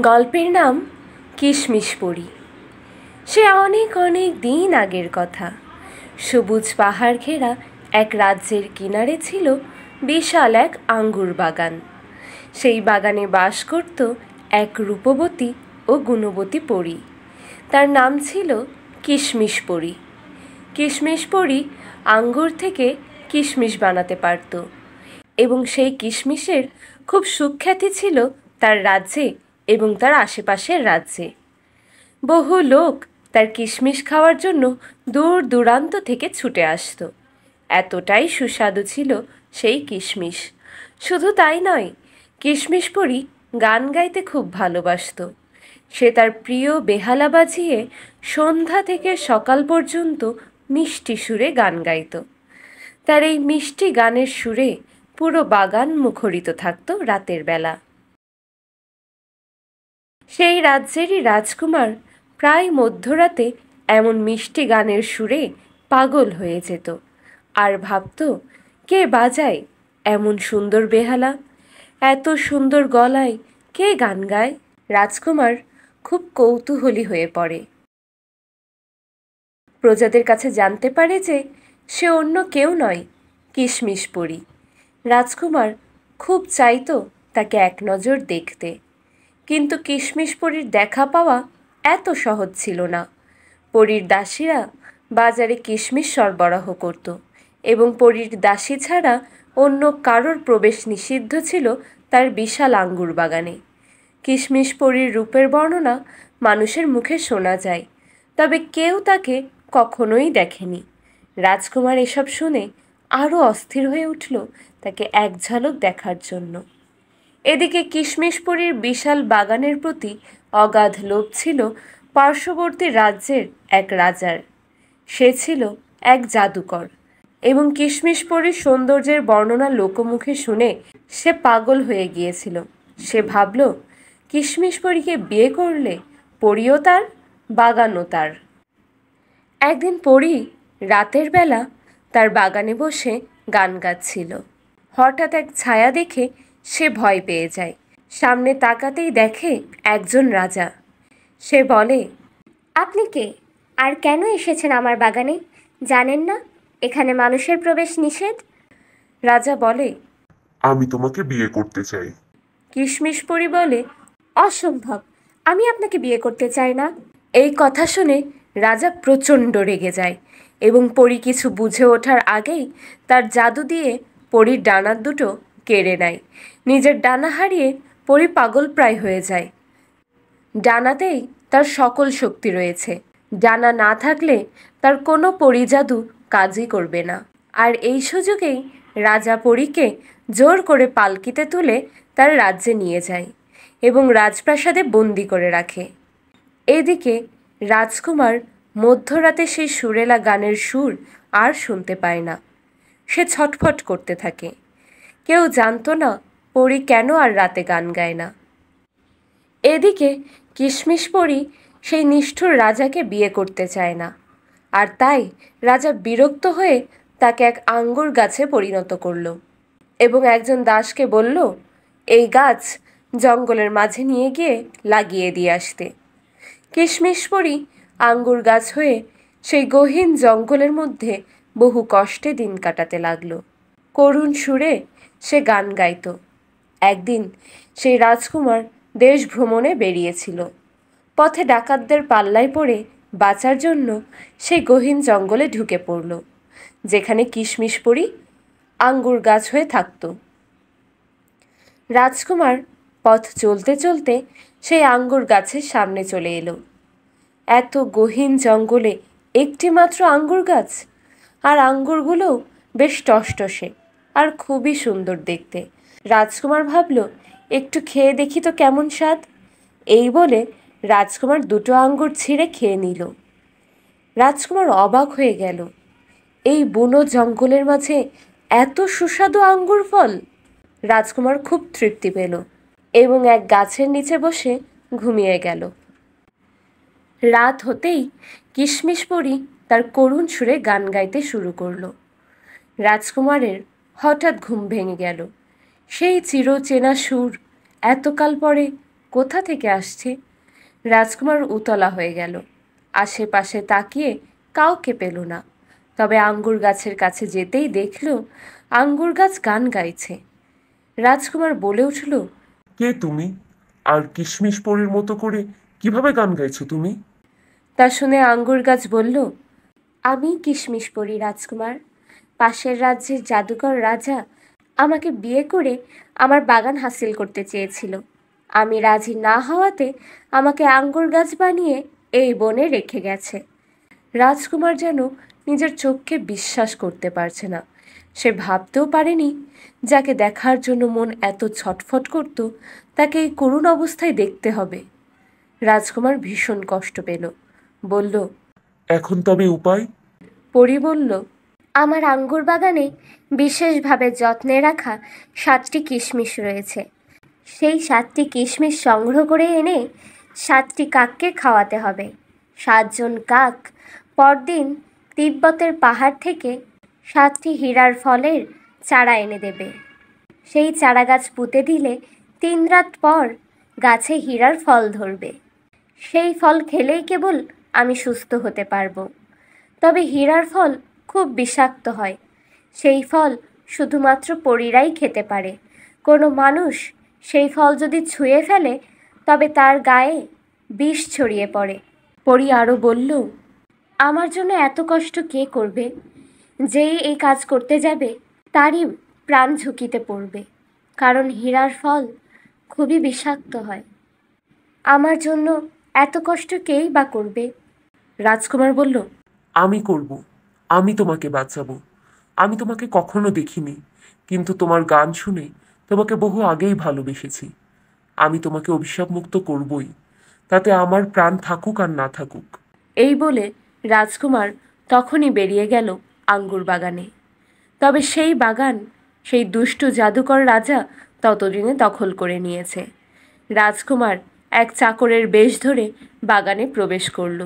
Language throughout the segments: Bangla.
গল্পের নাম কিশমিশ পরি। সে অনেক অনেক দিন আগের কথা। সবুজ পাহাড় ঘেরা এক রাজ্যের কিনারে ছিল বিশাল এক আঙ্গুর বাগান। সেই বাগানে বাস করত এক রূপবতী ও গুণবতী পরী। তার নাম ছিল কিশমিশ পরি। কিশমিশ পরি আঙ্গুর থেকে কিশমিশ বানাতে পারত এবং সেই কিশমিশের খুব সুখ্যাতি ছিল তার রাজ্যে এবং তার আশেপাশের রাজ্যে। বহু লোক তার কিশমিশ খাওয়ার জন্য দূর দূরান্ত থেকে ছুটে আসত। এতটাই সুস্বাদু ছিল সেই কিশমিশ। শুধু তাই নয়, কিশমিশ পরি গান গাইতে খুব ভালোবাসত। সে তার প্রিয় বেহালা বাজিয়ে সন্ধ্যা থেকে সকাল পর্যন্ত মিষ্টি সুরে গান গাইত। তার এই মিষ্টি গানের সুরে পুরো বাগান মুখরিত থাকত রাতের বেলা। সেই রাজ্যেরই রাজকুমার প্রায় মধ্যরাতে এমন মিষ্টি গানের সুরে পাগল হয়ে যেত আর ভাবত, কে বাজায় এমন সুন্দর বেহালা, এত সুন্দর গলায় কে গান গায়। রাজকুমার খুব কৌতূহলী হয়ে পড়ে। প্রজাদের কাছে জানতে পারে যে সে অন্য কেউ নয়, কিশমিশ পরি। রাজকুমার খুব চাইত তাকে এক নজর দেখতে, কিন্তু কিশমিশ পরির দেখা পাওয়া এত সহজ ছিল না। পরীর দাসীরা বাজারে কিশমিশ সরবরাহ করত এবং পরীর দাসী ছাড়া অন্য কারোর প্রবেশ নিষিদ্ধ ছিল তার বিশাল আঙ্গুর বাগানে। কিশমিশ পরীর রূপের বর্ণনা মানুষের মুখে শোনা যায়, তবে কেউ তাকে কখনোই দেখেনি। রাজকুমার এসব শুনে আরও অস্থির হয়ে উঠল তাকে এক ঝলক দেখার জন্য। এদিকে কিশমিশ পরীর বিশাল বাগানের প্রতি অগাধ লোভ ছিল পার্শ্ববর্তী রাজ্যের এক রাজার। সে ছিল এক জাদুকর এবং কিশমিশ পরীর সৌন্দর্যের বর্ণনা লোকমুখে শুনে সে পাগল হয়ে গিয়েছিল। সে ভাবল, কিশমিশ পরীকে বিয়ে করলে পরীও তার, বাগানও তার। একদিন পরী রাতের বেলা তার বাগানে বসে গান গাচ্ছিল। হঠাৎ এক ছায়া দেখে সে ভয় পেয়ে যায়। সামনে তাকাতেই দেখে একজন রাজা। সে বলে, আপনি কে আর কেন এসেছেন আমার বাগানে? জানেন না এখানে মানুষের প্রবেশ নিষেধ? রাজা বলে, আমি তোমাকে বিয়ে করতে চাই। কিশমিশ পরী বলে, অসম্ভব, আমি আপনাকে বিয়ে করতে চাই না। এই কথা শুনে রাজা প্রচণ্ড রেগে যায় এবং পরী কিছু বুঝে ওঠার আগেই তার জাদু দিয়ে পরীর ডানার দুটো কেড়ে নেয়। নিজের ডানা হারিয়ে পরী পাগল প্রায় হয়ে যায়। ডানাতেই তার সকল শক্তি রয়েছে। ডানা না থাকলে তার কোনো পরী জাদু কাজই করবে না। আর এই সুযোগেই রাজা পরীকে জোর করে পালকিতে তুলে তার রাজ্যে নিয়ে যায় এবং রাজপ্রাসাদে বন্দি করে রাখে। এদিকে রাজকুমার মধ্যরাতে সেই সুরেলা গানের সুর আর শুনতে পায় না। সে ছটফট করতে থাকে। কেউ জানতো না পরী কেন আর রাতে গান গায় না। এদিকে কিশমিশ পরী সেই নিষ্ঠুর রাজাকে বিয়ে করতে চায় না, আর তাই রাজা বিরক্ত হয়ে তাকে এক আঙ্গুর গাছে পরিণত করল এবং একজন দাসকে বলল, এই গাছ জঙ্গলের মাঝে নিয়ে গিয়ে লাগিয়ে দিয়ে আসতে। কিশমিশ পরী আঙ্গুর গাছ হয়ে সেই গহীন জঙ্গলের মধ্যে বহু কষ্টে দিন কাটাতে লাগল। করুণ সুরে সে গান গাইত। একদিন সেই রাজকুমার দেশ ভ্রমণে বেরিয়েছিল। পথে ডাকাতদের পাল্লায় পড়ে বাঁচার জন্য সেই গহীন জঙ্গলে ঢুকে পড়ল, যেখানে কিশমিশ পরী আঙ্গুর গাছ হয়ে থাকত। রাজকুমার পথ চলতে চলতে সেই আঙ্গুর গাছের সামনে চলে এলো। এত গহীন জঙ্গলে একটি মাত্র আঙ্গুর গাছ, আর আঙ্গুরগুলোও বেশ টসটসে আর খুবই সুন্দর দেখতে। রাজকুমার ভাবল, একটু খেয়ে দেখি তো কেমন স্বাদ। এই বলে রাজকুমার দুটো আঙ্গুর ছিঁড়ে খেয়ে নিল। রাজকুমার অবাক হয়ে গেল, এই বুনো জঙ্গলের মাঝে এত সুস্বাদু আঙ্গুর ফল। রাজকুমার খুব তৃপ্তি পেল এবং এক গাছের নিচে বসে ঘুমিয়ে গেল। রাত হতেই কিশমিশ পরী তার করুণ সুরে গান গাইতে শুরু করল। রাজকুমারের হঠাৎ ঘুম ভেঙে গেল। সেই চিরচেনা সুর এতকাল পরে কোথা থেকে আসছে? রাজকুমার উতলা হয়ে গেল। আশেপাশে তাকিয়ে কাউকে পেল না। তবে আঙ্গুর গাছের কাছে যেতেই দেখল আঙ্গুর গাছ গান গাইছে। রাজকুমার বলে উঠল, কে তুমি? আর কিশমিশ পরীর মতো করে কিভাবে গান গাইছো তুমি? তা শুনে আঙ্গুর গাছ বলল, আমি কিশমিশ পরি রাজকুমার। পাশের রাজ্যের জাদুকর রাজা আমাকে বিয়ে করে আমার বাগান হাসিল করতে চেয়েছিল। আমি রাজি না হওয়াতে আমাকে আঙ্গুর গাছ বানিয়ে এই বনে রেখে গেছে। রাজকুমার যেন নিজের চোখকে বিশ্বাস করতে পারছে না। সে ভাবতেও পারেনি যাকে দেখার জন্য মন এত ছটফট করত তাকে এই করুণ অবস্থায় দেখতে হবে। রাজকুমার ভীষণ কষ্ট পেল। বলল, এখন তবে উপায়? পরী বলল, আমার আঙ্গুর বাগানে বিশেষভাবে যত্নে রাখা 7টি কিশমিশ রয়েছে। সেই 7টি কিশমিশ সংগ্রহ করে এনে 7টি কাককে খাওয়াতে হবে। 7 জন কাক পরদিন তিব্বতের পাহাড় থেকে 7টি হীরার ফলের চারা এনে দেবে। সেই চারা গাছ পুঁতে দিলে 3 রাত পর গাছে হীরার ফল ধরবে। সেই ফল খেলেই কেবল আমি সুস্থ হতে পারবো। তবে হীরার ফল খুব বিষাক্ত হয়। সেই ফল শুধুমাত্র পরীরাই খেতে পারে। কোনো মানুষ সেই ফল যদি ছুঁয়ে ফেলে তবে তার গায়ে বিষ ছড়িয়ে পড়ে। পরী আরও বলল, আমার জন্য এত কষ্ট কে করবে? যেই এই কাজ করতে যাবে তারই প্রাণ ঝুঁকিতে পড়বে, কারণ হীরার ফল খুবই বিষাক্ত হয়। আমার জন্য এত কষ্ট কেই বা করবে? রাজকুমার বলল, আমি করব। আমি তোমাকে বাঁচাবো। আমি তোমাকে কখনো দেখিনি, কিন্তু তোমার গান শুনে তোমাকে বহু আগেই ভালোবেসেছি। আমি তোমাকে অভিশাপ মুক্ত করবই, তাতে আমার প্রাণ থাকুক আর না থাকুক। এই বলে রাজকুমার তখনই বেরিয়ে গেল আঙ্গুর বাগানে। তবে সেই বাগান সেই দুষ্টু জাদুকর রাজা ততদিনে দখল করে নিয়েছে। রাজকুমার এক চাকরের বেশ ধরে বাগানে প্রবেশ করল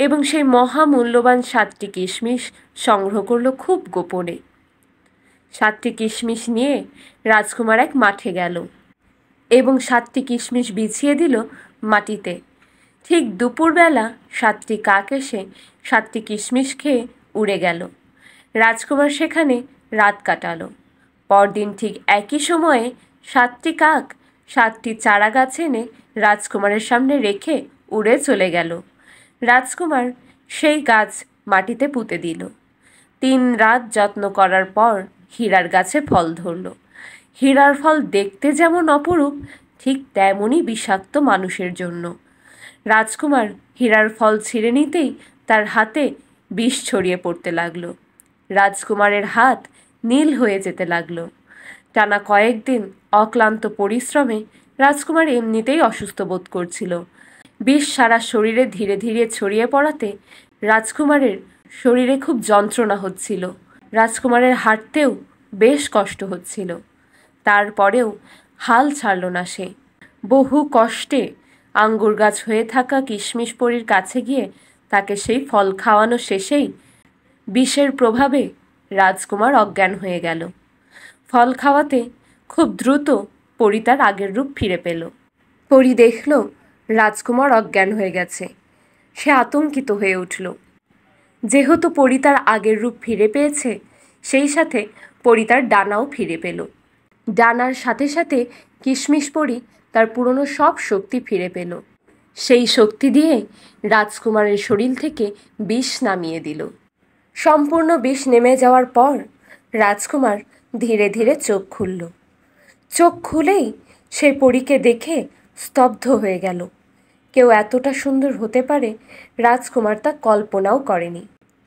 এবং সেই মহামূল্যবান 7টি কিশমিশ সংগ্রহ করল খুব গোপনে। 7টি কিশমিশ নিয়ে রাজকুমার এক মাঠে গেল এবং 7টি কিশমিশ বিছিয়ে দিল মাটিতে। ঠিক দুপুরবেলা 7টি কাক এসে 7টি কিশমিশ খেয়ে উড়ে গেল। রাজকুমার সেখানে রাত কাটালো। পরদিন ঠিক একই সময়ে 7টি কাক 7টি চারা গাছ এনে রাজকুমারের সামনে রেখে উড়ে চলে গেল। রাজকুমার সেই গাছ মাটিতে পুঁতে দিল। 3 রাত যত্ন করার পর হীরার গাছে ফল ধরল। হীরার ফল দেখতে যেমন অপরূপ, ঠিক তেমনই বিষাক্ত মানুষের জন্য। রাজকুমার হীরার ফল ছিঁড়ে নিতেই তার হাতে বিষ ছড়িয়ে পড়তে লাগলো। রাজকুমারের হাত নীল হয়ে যেতে লাগলো। টানা কয়েকদিন অক্লান্ত পরিশ্রমে রাজকুমার এমনিতেই অসুস্থ বোধ করছিল। বিষ সারা শরীরে ধীরে ধীরে ছড়িয়ে পড়াতে রাজকুমারের শরীরে খুব যন্ত্রণা হচ্ছিল। রাজকুমারের হাঁটতেও বেশ কষ্ট হচ্ছিল। তারপরেও হাল ছাড়ল না সে। বহু কষ্টে আঙ্গুর গাছ হয়ে থাকা কিশমিশ পরীর কাছে গিয়ে তাকে সেই ফল খাওয়ানো শেষেই বিষের প্রভাবে রাজকুমার অজ্ঞান হয়ে গেল। ফল খাওয়াতে খুব দ্রুত পরী তার আগের রূপ ফিরে পেল। পরী দেখল রাজকুমার অজ্ঞান হয়ে গেছে। সে আতঙ্কিত হয়ে উঠল। যেহেতু পরী তার আগের রূপ ফিরে পেয়েছে, সেই সাথে পরী তার ডানাও ফিরে পেল। ডানার সাথে সাথে কিশমিশ পরী তার পুরনো সব শক্তি ফিরে পেল। সেই শক্তি দিয়ে রাজকুমারের শরীর থেকে বিষ নামিয়ে দিল। সম্পূর্ণ বিষ নেমে যাওয়ার পর রাজকুমার ধীরে ধীরে চোখ খুলল। চোখ খুলেই সে পরীকে দেখে স্তব্ধ হয়ে গেল। কেউ এতটা সুন্দর হতে পারে রাজকুমার তা কল্পনাও করেনি।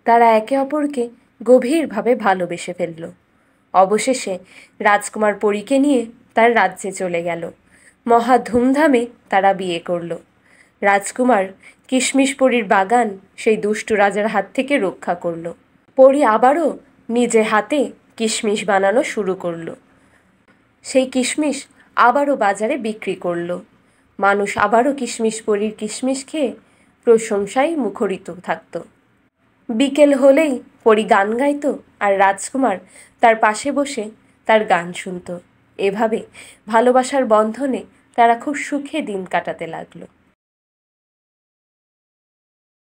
তারা একে অপরকে গভীরভাবে ভালোবেসে ফেলল। অবশেষে রাজকুমার পরীকে নিয়ে তার রাজ্যে চলে গেল। মহা ধুমধামে তারা বিয়ে করল। রাজকুমার কিশমিশ পরীর বাগান সেই দুষ্টু রাজার হাত থেকে রক্ষা করল। পরী আবারও নিজে হাতে কিশমিশ বানানো শুরু করল। সেই কিশমিশ আবারও বাজারে বিক্রি করল। মানুষ আবারও কিশমিশ পরীর কিশমিশ খেয়ে প্রশংসায় মুখরিত থাকত। বিকেল হলেই পরী গান গাইতো আর রাজকুমার তার পাশে বসে তার গান শুনত। এভাবে ভালোবাসার বন্ধনে তারা খুব সুখে দিন কাটাতে লাগলো।